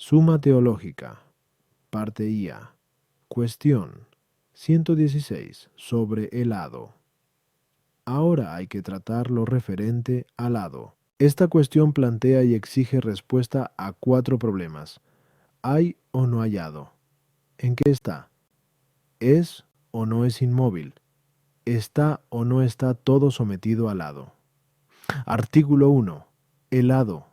Suma teológica, parte IA. Cuestión 116 sobre el hado. Ahora hay que tratar lo referente al hado. Esta cuestión plantea y exige respuesta a 4 problemas. ¿Hay o no hay hado? ¿En qué está? ¿Es o no es inmóvil? ¿Está o no está todo sometido al hado? Artículo 1. ¿El hado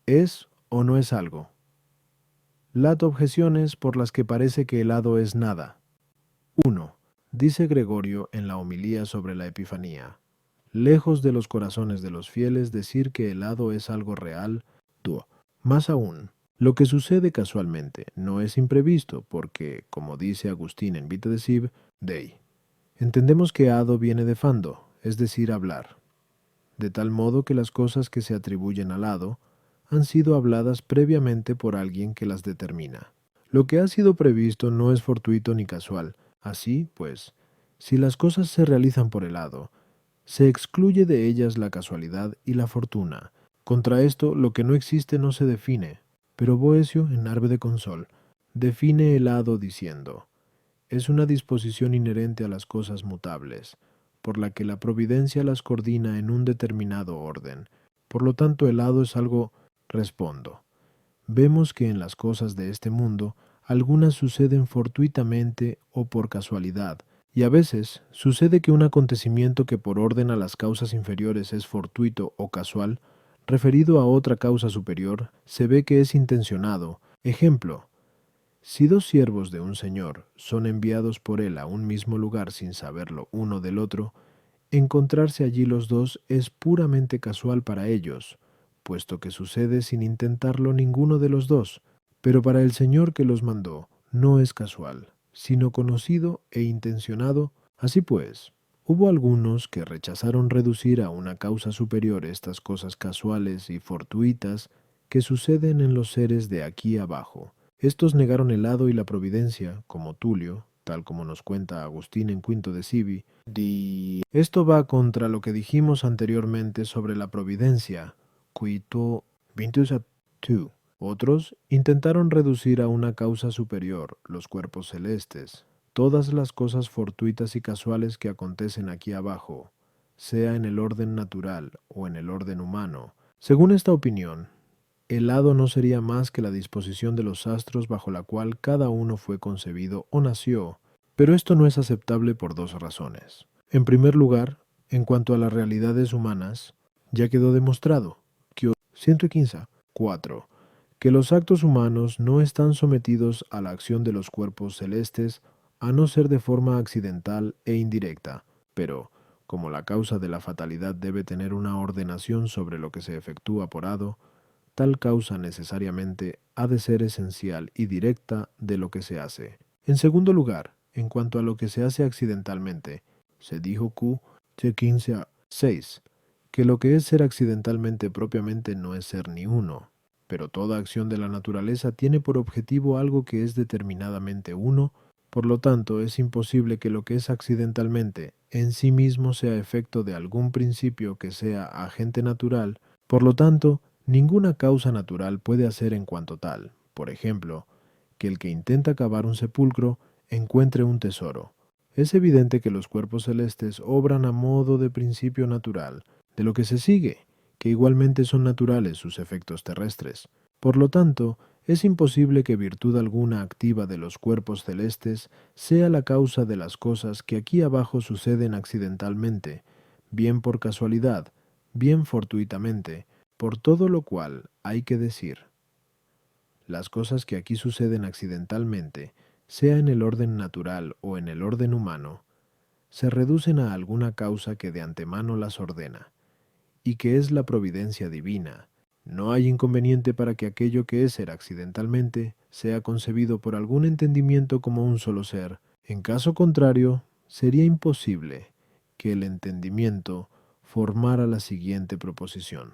es o no es algo? Las objeciones por las que parece que el hado es nada. 1. Dice Gregorio en la homilía sobre la Epifanía: lejos de los corazones de los fieles decir que el hado es algo real. 2. Más aún, lo que sucede casualmente no es imprevisto porque, como dice Agustín en Vita Deciv Dei, entendemos que hado viene de fando, es decir, hablar, de tal modo que las cosas que se atribuyen al hado han sido habladas previamente por alguien que las determina. Lo que ha sido previsto no es fortuito ni casual. Así, pues, si las cosas se realizan por el hado, se excluye de ellas la casualidad y la fortuna. Contra esto, lo que no existe no se define, pero Boecio, en Arbe de Consol, define el hado diciendo: es una disposición inherente a las cosas mutables, por la que la providencia las coordina en un determinado orden. Por lo tanto, el hado es algo. Respondo. Vemos que en las cosas de este mundo, algunas suceden fortuitamente o por casualidad, y a veces sucede que un acontecimiento que por orden a las causas inferiores es fortuito o casual, referido a otra causa superior, se ve que es intencionado. Ejemplo: si dos siervos de un señor son enviados por él a un mismo lugar sin saberlo uno del otro, encontrarse allí los dos es puramente casual para ellos, puesto que sucede sin intentarlo ninguno de los dos, pero para el señor que los mandó no es casual, sino conocido e intencionado. Así pues, hubo algunos que rechazaron reducir a una causa superior estas cosas casuales y fortuitas que suceden en los seres de aquí abajo. Estos negaron el hado y la providencia, como Tulio, tal como nos cuenta Agustín en Quinto de Sibi. Esto va contra lo que dijimos anteriormente sobre la providencia, Quito 22. Otros intentaron reducir a una causa superior los cuerpos celestes, todas las cosas fortuitas y casuales que acontecen aquí abajo, sea en el orden natural o en el orden humano. Según esta opinión, el hado no sería más que la disposición de los astros bajo la cual cada uno fue concebido o nació, pero esto no es aceptable por 2 razones. En primer lugar, en cuanto a las realidades humanas, ya quedó demostrado, que 115, 4, que los actos humanos no están sometidos a la acción de los cuerpos celestes, a no ser de forma accidental e indirecta, pero, como la causa de la fatalidad debe tener una ordenación sobre lo que se efectúa por hado, tal causa necesariamente ha de ser esencial y directa de lo que se hace. En segundo lugar, en cuanto a lo que se hace accidentalmente, se dijo Q. 15 a 6, que lo que es ser accidentalmente propiamente no es ser ni uno, pero toda acción de la naturaleza tiene por objetivo algo que es determinadamente uno, por lo tanto es imposible que lo que es accidentalmente en sí mismo sea efecto de algún principio que sea agente natural. Por lo tanto, ninguna causa natural puede hacer en cuanto tal, por ejemplo, que el que intenta cavar un sepulcro encuentre un tesoro. Es evidente que los cuerpos celestes obran a modo de principio natural, de lo que se sigue, que igualmente son naturales sus efectos terrestres. Por lo tanto, es imposible que virtud alguna activa de los cuerpos celestes sea la causa de las cosas que aquí abajo suceden accidentalmente, bien por casualidad, bien fortuitamente, por todo lo cual hay que decir: las cosas que aquí suceden accidentalmente, sea en el orden natural o en el orden humano, se reducen a alguna causa que de antemano las ordena, y que es la providencia divina. No hay inconveniente para que aquello que es ser accidentalmente sea concebido por algún entendimiento como un solo ser. En caso contrario, sería imposible que el entendimiento formara la siguiente proposición: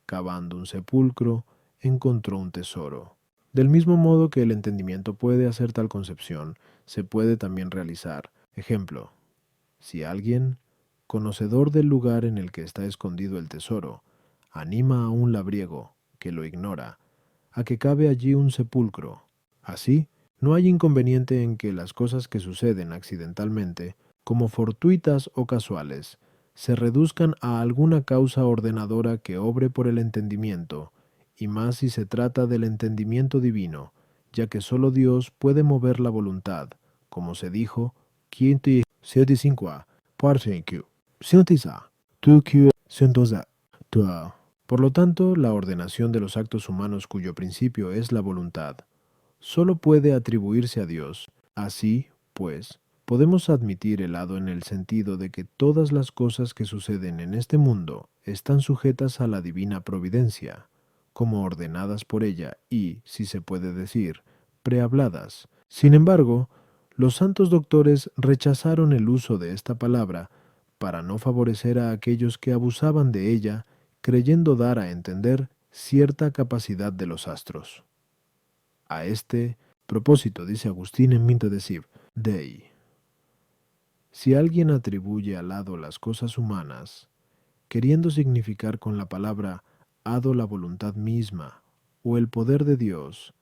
cavando un sepulcro, encontró un tesoro. Del mismo modo que el entendimiento puede hacer tal concepción, se puede también realizar. Ejemplo: si alguien, conocedor del lugar en el que está escondido el tesoro, anima a un labriego, que lo ignora, a que cabe allí un sepulcro. Así, no hay inconveniente en que las cosas que suceden accidentalmente, como fortuitas o casuales, se reduzcan a alguna causa ordenadora que obre por el entendimiento, y más si se trata del entendimiento divino, ya que sólo Dios puede mover la voluntad, como se dijo, Quinti 75 Parsenku, Sientiza, Tukyu Sentoza, Tua. Por lo tanto, la ordenación de los actos humanos cuyo principio es la voluntad, solo puede atribuirse a Dios. Así, pues, podemos admitir el lado en el sentido de que todas las cosas que suceden en este mundo están sujetas a la divina providencia, como ordenadas por ella y, si se puede decir, prehabladas. Sin embargo, los santos doctores rechazaron el uso de esta palabra para no favorecer a aquellos que abusaban de ella, creyendo dar a entender cierta capacidad de los astros. A este propósito dice Agustín en Minta de Siv, Dei. Si alguien atribuye al hado las cosas humanas, queriendo significar con la palabra hado la voluntad misma o el poder de Dios,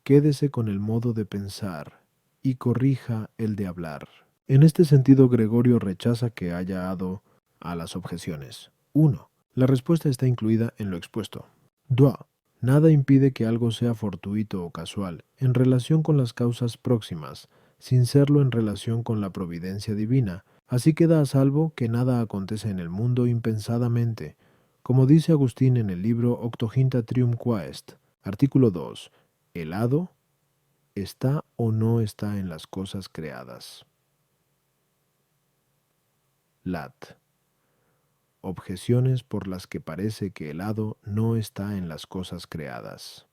quédese con el modo de pensar y corrija el de hablar. En este sentido, Gregorio rechaza que haya hado a las objeciones. 1. La respuesta está incluida en lo expuesto. 2. Nada impide que algo sea fortuito o casual en relación con las causas próximas, sin serlo en relación con la providencia divina. Así queda a salvo que nada acontece en el mundo impensadamente, como dice Agustín en el libro Octoginta Trium Quaest, artículo 2. El hado está o no está en las cosas creadas. Lat. Objeciones por las que parece que el hado no está en las cosas creadas.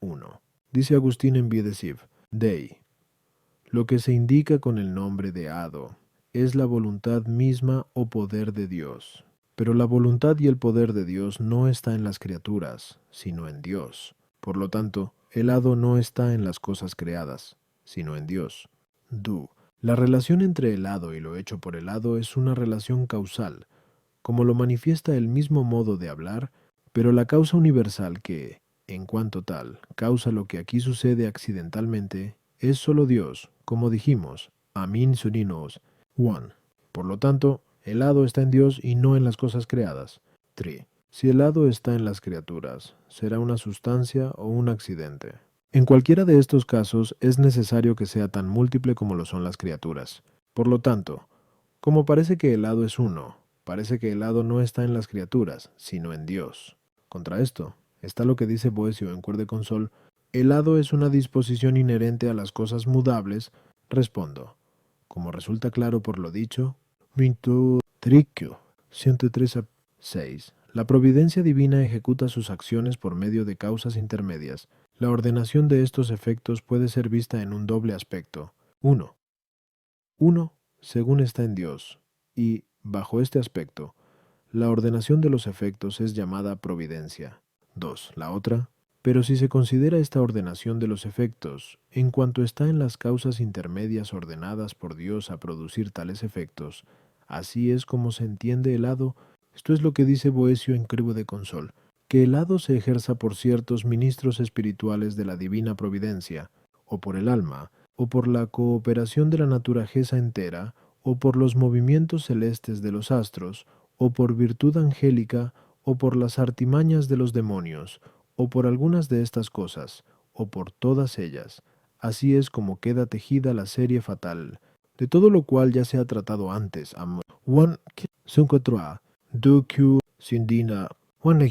1. Dice Agustín en Vie de Siv, Dei. Lo que se indica con el nombre de hado es la voluntad misma o poder de Dios. Pero la voluntad y el poder de Dios no está en las criaturas, sino en Dios. Por lo tanto, el hado no está en las cosas creadas, sino en Dios. Du. La relación entre el hado y lo hecho por el hado es una relación causal, como lo manifiesta el mismo modo de hablar, pero la causa universal que, en cuanto tal, causa lo que aquí sucede accidentalmente, es solo Dios, como dijimos, Amin Suninos, One. Por lo tanto, el hado está en Dios y no en las cosas creadas. 3. Si el hado está en las criaturas, será una sustancia o un accidente. En cualquiera de estos casos es necesario que sea tan múltiple como lo son las criaturas. Por lo tanto, como parece que el hado es uno, parece que el hado no está en las criaturas, sino en Dios. Contra esto, está lo que dice Boecio en Cuerde con Sol, el hado es una disposición inherente a las cosas mudables. Respondo, como resulta claro por lo dicho, Vinto Tricchio, 103 a 6. La providencia divina ejecuta sus acciones por medio de causas intermedias. La ordenación de estos efectos puede ser vista en un doble aspecto. 1. Uno, según está en Dios, y, bajo este aspecto, la ordenación de los efectos es llamada providencia. 2. La otra, pero si se considera esta ordenación de los efectos, en cuanto está en las causas intermedias ordenadas por Dios a producir tales efectos, así es como se entiende el hado. Esto es lo que dice Boecio en Cribo de Consol, que el hado se ejerza por ciertos ministros espirituales de la divina providencia, o por el alma, o por la cooperación de la naturaleza entera, o por los movimientos celestes de los astros, o por virtud angélica, o por las artimañas de los demonios, o por algunas de estas cosas, o por todas ellas. Así es como queda tejida la serie fatal, de todo lo cual ya se ha tratado antes. One Sunkotra, Dukyu Sindina, One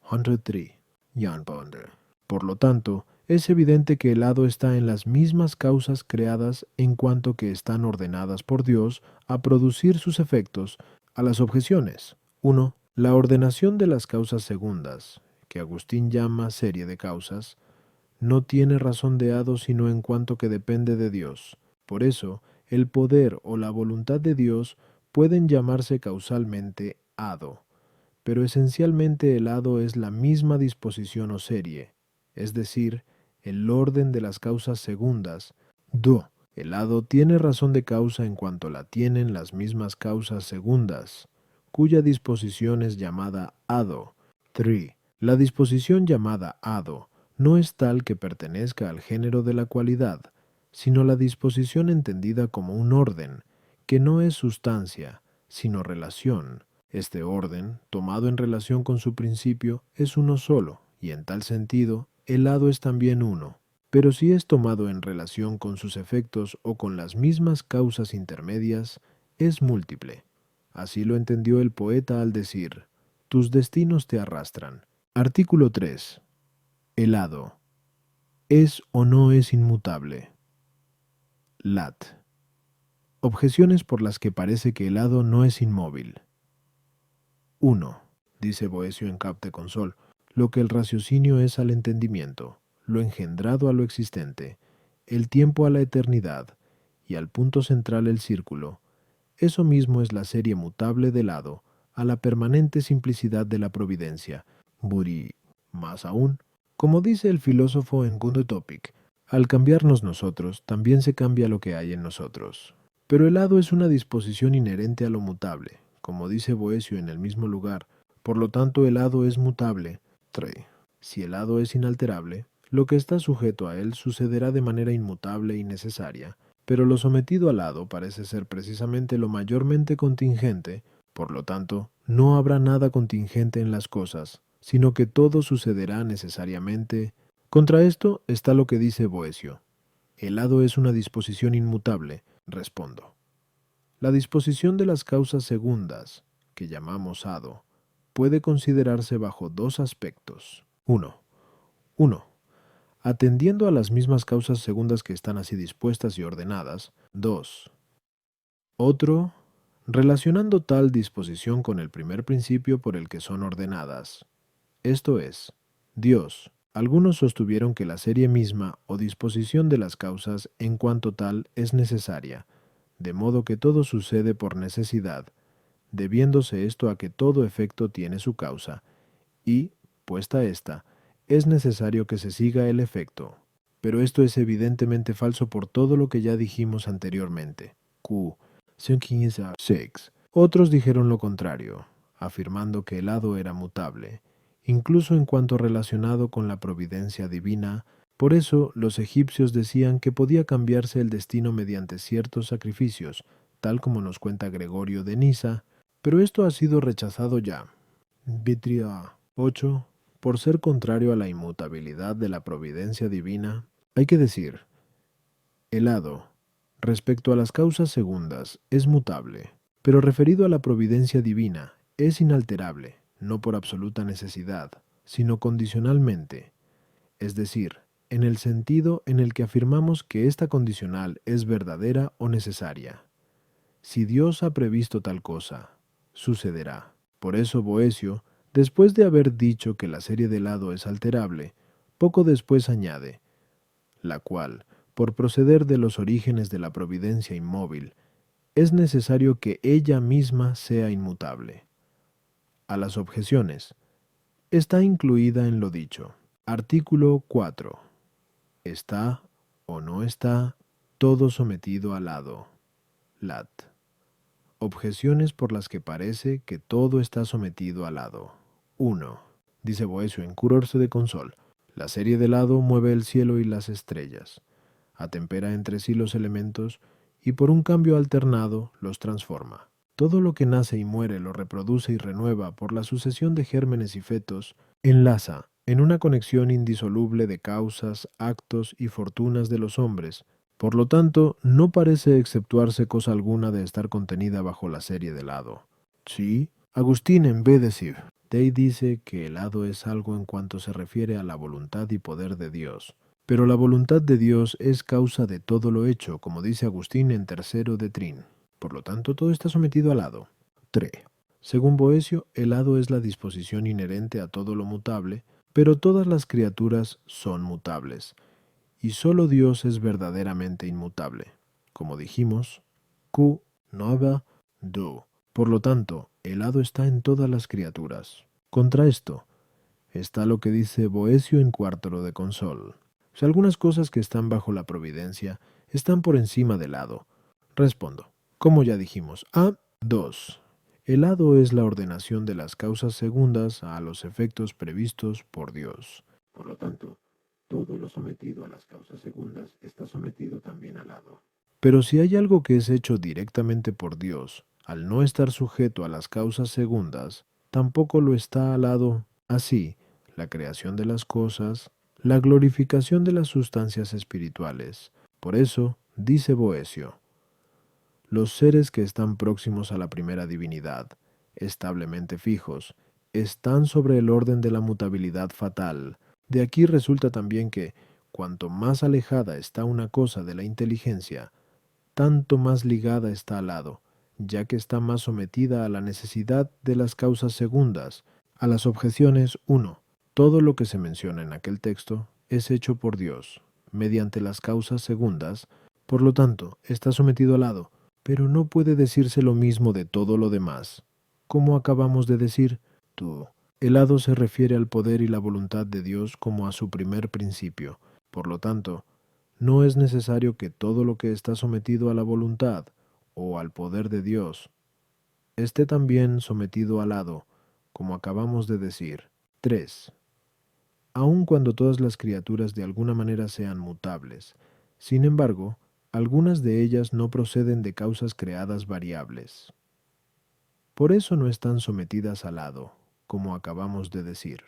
103, Jan Bonder. Por lo tanto, es evidente que el hado está en las mismas causas creadas en cuanto que están ordenadas por Dios a producir sus efectos. A las objeciones. 1. La ordenación de las causas segundas, que Agustín llama serie de causas, no tiene razón de hado sino en cuanto que depende de Dios. Por eso, el poder o la voluntad de Dios pueden llamarse causalmente hado, pero esencialmente el hado es la misma disposición o serie, es decir, el orden de las causas segundas. 2. El hado tiene razón de causa en cuanto la tienen las mismas causas segundas, cuya disposición es llamada hado. 3. La disposición llamada hado no es tal que pertenezca al género de la cualidad, sino la disposición entendida como un orden, que no es sustancia, sino relación. Este orden, tomado en relación con su principio, es uno solo, y en tal sentido, el hado es también uno. Pero si es tomado en relación con sus efectos o con las mismas causas intermedias, es múltiple. Así lo entendió el poeta al decir, tus destinos te arrastran. Artículo 3. El hado. ¿Es o no es inmutable? Lat. Objeciones por las que parece que el hado no es inmóvil. 1. Dice Boecio en Capte Consol, lo que el raciocinio es al entendimiento, lo engendrado a lo existente, el tiempo a la eternidad, y al punto central el círculo. Eso mismo es la serie mutable del hado, a la permanente simplicidad de la providencia. Buri, más aún, como dice el filósofo en Good Topic, al cambiarnos nosotros, también se cambia lo que hay en nosotros. Pero el hado es una disposición inherente a lo mutable, como dice Boecio en el mismo lugar, por lo tanto el hado es mutable. 3. Si el hado es inalterable, lo que está sujeto a él sucederá de manera inmutable y necesaria, pero lo sometido al hado parece ser precisamente lo mayormente contingente, por lo tanto, no habrá nada contingente en las cosas, sino que todo sucederá necesariamente. Contra esto está lo que dice Boecio. El hado es una disposición inmutable, respondo. La disposición de las causas segundas, que llamamos hado, puede considerarse bajo dos aspectos. 1. Atendiendo a las mismas causas segundas que están así dispuestas y ordenadas. 2. Otro, relacionando tal disposición con el primer principio por el que son ordenadas. Esto es, Dios. Algunos sostuvieron que la serie misma o disposición de las causas en cuanto tal es necesaria, de modo que todo sucede por necesidad, debiéndose esto a que todo efecto tiene su causa, y, puesta ésta, es necesario que se siga el efecto. Pero esto es evidentemente falso por todo lo que ya dijimos anteriormente. Q. 6. Otros dijeron lo contrario, afirmando que el hado era mutable, incluso en cuanto relacionado con la providencia divina. Por eso los egipcios decían que podía cambiarse el destino mediante ciertos sacrificios, tal como nos cuenta Gregorio de Nisa, pero esto ha sido rechazado ya. Vitria 8. Por ser contrario a la inmutabilidad de la providencia divina, hay que decir, el hado, respecto a las causas segundas, es mutable, pero referido a la providencia divina, es inalterable, no por absoluta necesidad, sino condicionalmente, es decir, en el sentido en el que afirmamos que esta condicional es verdadera o necesaria. Si Dios ha previsto tal cosa, sucederá. Por eso Boecio, después de haber dicho que la serie del hado es alterable, poco después añade, la cual, por proceder de los orígenes de la providencia inmóvil, es necesario que ella misma sea inmutable. A las objeciones. Está incluida en lo dicho. Artículo 4. Está o no está todo sometido al hado. Lat. Objeciones por las que parece que todo está sometido al hado. 1. Dice Boecio en Curorse de Consol. La serie del hado mueve el cielo y las estrellas, atempera entre sí los elementos y por un cambio alternado los transforma. Todo lo que nace y muere lo reproduce y renueva por la sucesión de gérmenes y fetos, enlaza en una conexión indisoluble de causas, actos y fortunas de los hombres. Por lo tanto, no parece exceptuarse cosa alguna de estar contenida bajo la serie del hado. Sí, Agustín en Bedesiv. Day dice que el hado es algo en cuanto se refiere a la voluntad y poder de Dios. Pero la voluntad de Dios es causa de todo lo hecho, como dice Agustín en Tercero de Trin. Por lo tanto, todo está sometido al hado. 3. Según Boecio, el hado es la disposición inherente a todo lo mutable, pero todas las criaturas son mutables, y sólo Dios es verdaderamente inmutable. Como dijimos, Q. Nova Do. Por lo tanto, el hado está en todas las criaturas. Contra esto, está lo que dice Boecio en Cuartoro de Consol. Si algunas cosas que están bajo la providencia están por encima del hado, respondo, como ya dijimos, A. 2. El hado es la ordenación de las causas segundas a los efectos previstos por Dios. Por lo tanto, todo lo sometido a las causas segundas está sometido también al hado. Pero si hay algo que es hecho directamente por Dios, al no estar sujeto a las causas segundas, tampoco lo está al hado. Así, la creación de las cosas, la glorificación de las sustancias espirituales. Por eso, dice Boecio, los seres que están próximos a la primera divinidad, establemente fijos, están sobre el orden de la mutabilidad fatal. De aquí resulta también que, cuanto más alejada está una cosa de la inteligencia, tanto más ligada está al lado, ya que está más sometida a la necesidad de las causas segundas, a las objeciones 1. Todo lo que se menciona en aquel texto es hecho por Dios, mediante las causas segundas, por lo tanto, está sometido al lado, pero no puede decirse lo mismo de todo lo demás. Como acabamos de decir, tú. El hado se refiere al poder y la voluntad de Dios como a su primer principio. Por lo tanto, no es necesario que todo lo que está sometido a la voluntad o al poder de Dios esté también sometido al hado, como acabamos de decir. 3. Aun cuando todas las criaturas de alguna manera sean mutables, sin embargo, algunas de ellas no proceden de causas creadas variables. Por eso no están sometidas al hado, como acabamos de decir.